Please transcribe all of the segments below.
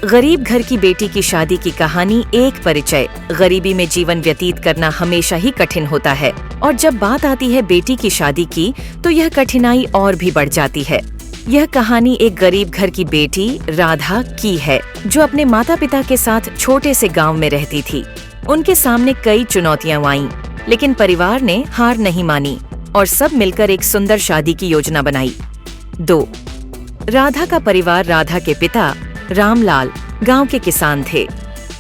गरीब घर की बेटी की शादी की कहानी एक परिचय। गरीबी में जीवन व्यतीत करना हमेशा ही कठिन होता है और जब बात आती है बेटी की शादी की तो यह कठिनाई और भी बढ़ जाती है। यह कहानी एक गरीब घर की बेटी राधा की है जो अपने माता पिता के साथ छोटे से गांव में रहती थी। उनके सामने कई चुनौतियां आईं, लेकिन परिवार ने हार नहीं मानी और सब मिलकर एक सुंदर शादी की योजना बनाई। 2. राधा का परिवार। राधा के पिता रामलाल गांव के किसान थे।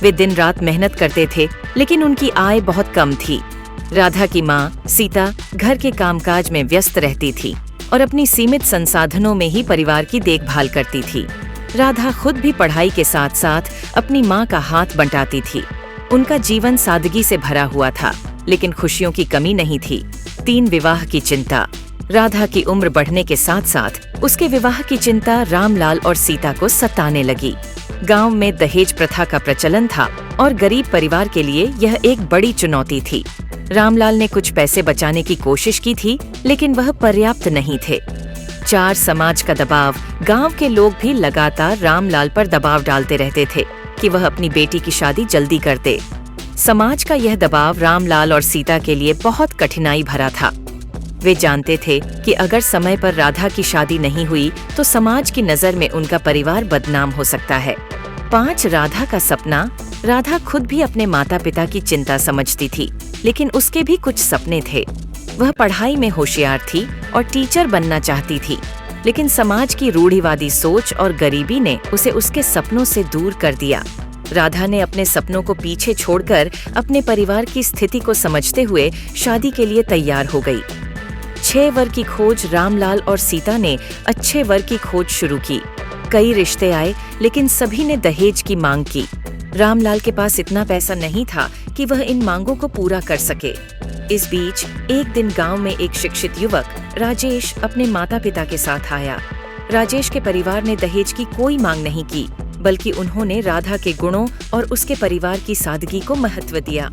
वे दिन रात मेहनत करते थे, लेकिन उनकी आय बहुत कम थी। राधा की माँ सीता घर के कामकाज में व्यस्त रहती थी और अपनी सीमित संसाधनों में ही परिवार की देखभाल करती थी। राधा खुद भी पढ़ाई के साथ साथ अपनी माँ का हाथ बंटाती थी। उनका जीवन सादगी से भरा हुआ था, लेकिन खुशियों की कमी नहीं थी। 3. विवाह की चिंता। राधा की उम्र बढ़ने के साथ साथ उसके विवाह की चिंता रामलाल और सीता को सताने लगी। गांव में दहेज प्रथा का प्रचलन था और गरीब परिवार के लिए यह एक बड़ी चुनौती थी। रामलाल ने कुछ पैसे बचाने की कोशिश की थी, लेकिन वह पर्याप्त नहीं थे। 4. समाज का दबाव। गांव के लोग भी लगातार रामलाल पर दबाव डालते रहते थे कि वह अपनी बेटी की शादी जल्दी कर दे। समाज का यह दबाव रामलाल और सीता के लिए बहुत कठिनाई भरा था। वे जानते थे कि अगर समय पर राधा की शादी नहीं हुई तो समाज की नज़र में उनका परिवार बदनाम हो सकता है। 5. राधा का सपना। राधा खुद भी अपने माता पिता की चिंता समझती थी, लेकिन उसके भी कुछ सपने थे। वह पढ़ाई में होशियार थी और टीचर बनना चाहती थी, लेकिन समाज की रूढ़िवादी सोच और गरीबी ने उसे उसके सपनों से दूर कर दिया। राधा ने अपने सपनों को पीछे छोड़कर अपने परिवार की स्थिति को समझते हुए शादी के लिए तैयार हो गई। 6. वर की खोज। रामलाल और सीता ने अच्छे वर की खोज शुरू की। कई रिश्ते आए, लेकिन सभी ने दहेज की मांग की। रामलाल के पास इतना पैसा नहीं था कि वह इन मांगों को पूरा कर सके। इस बीच एक दिन गांव में एक शिक्षित युवक राजेश अपने माता पिता के साथ आया। राजेश के परिवार ने दहेज की कोई मांग नहीं की, बल्कि उन्होंने राधा के गुणों और उसके परिवार की सादगी को महत्व दिया।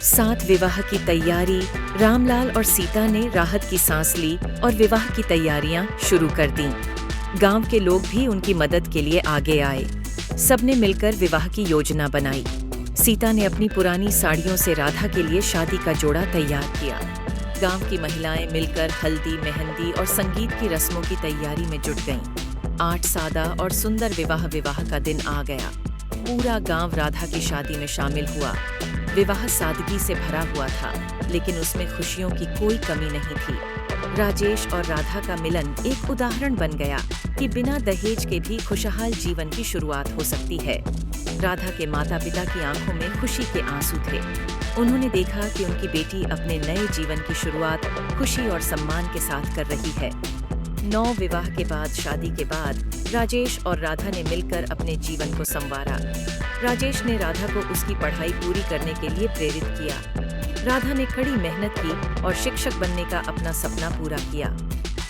7. विवाह की तैयारी। रामलाल और सीता ने राहत की सांस ली और विवाह की तैयारियां शुरू कर दी। गांव के लोग भी उनकी मदद के लिए आगे आए। सबने मिलकर विवाह की योजना बनाई। सीता ने अपनी पुरानी साड़ियों से राधा के लिए शादी का जोड़ा तैयार किया। गांव की महिलाएं मिलकर हल्दी, मेहंदी और संगीत की रस्मों की तैयारी में जुट गईं। 8. सादा और सुंदर विवाह का दिन आ गया। पूरा गांव राधा की शादी में शामिल हुआ। विवाह सादगी से भरा हुआ था, लेकिन उसमें खुशियों की कोई कमी नहीं थी। राजेश और राधा का मिलन एक उदाहरण बन गया कि बिना दहेज के भी खुशहाल जीवन की शुरुआत हो सकती है। राधा के माता पिता की आंखों में खुशी के आंसू थे। उन्होंने देखा कि उनकी बेटी अपने नए जीवन की शुरुआत खुशी और सम्मान के साथ कर रही है। 9. विवाह के बाद। शादी के बाद राजेश और राधा ने मिलकर अपने जीवन को संवारा। राजेश ने राधा को उसकी पढ़ाई पूरी करने के लिए प्रेरित किया। राधा ने कड़ी मेहनत की और शिक्षक बनने का अपना सपना पूरा किया।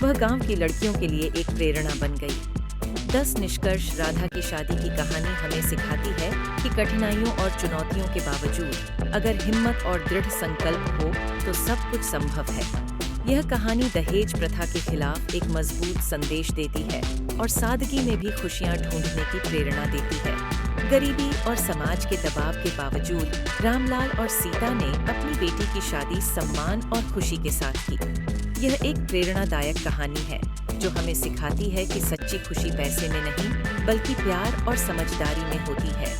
वह गांव की लड़कियों के लिए एक प्रेरणा बन गई। 10. निष्कर्ष। राधा की शादी की कहानी हमें सिखाती है कि कठिनाइयों और चुनौतियों के बावजूद अगर हिम्मत और दृढ़ संकल्प हो तो सब कुछ संभव है। यह कहानी दहेज प्रथा के खिलाफ एक मजबूत संदेश देती है और सादगी में भी खुशियां ढूंढने की प्रेरणा देती है। गरीबी और समाज के दबाव के बावजूद रामलाल और सीता ने अपनी बेटी की शादी सम्मान और खुशी के साथ की। यह एक प्रेरणादायक कहानी है जो हमें सिखाती है कि सच्ची खुशी पैसे में नहीं, बल्कि प्यार और समझदारी में होती है।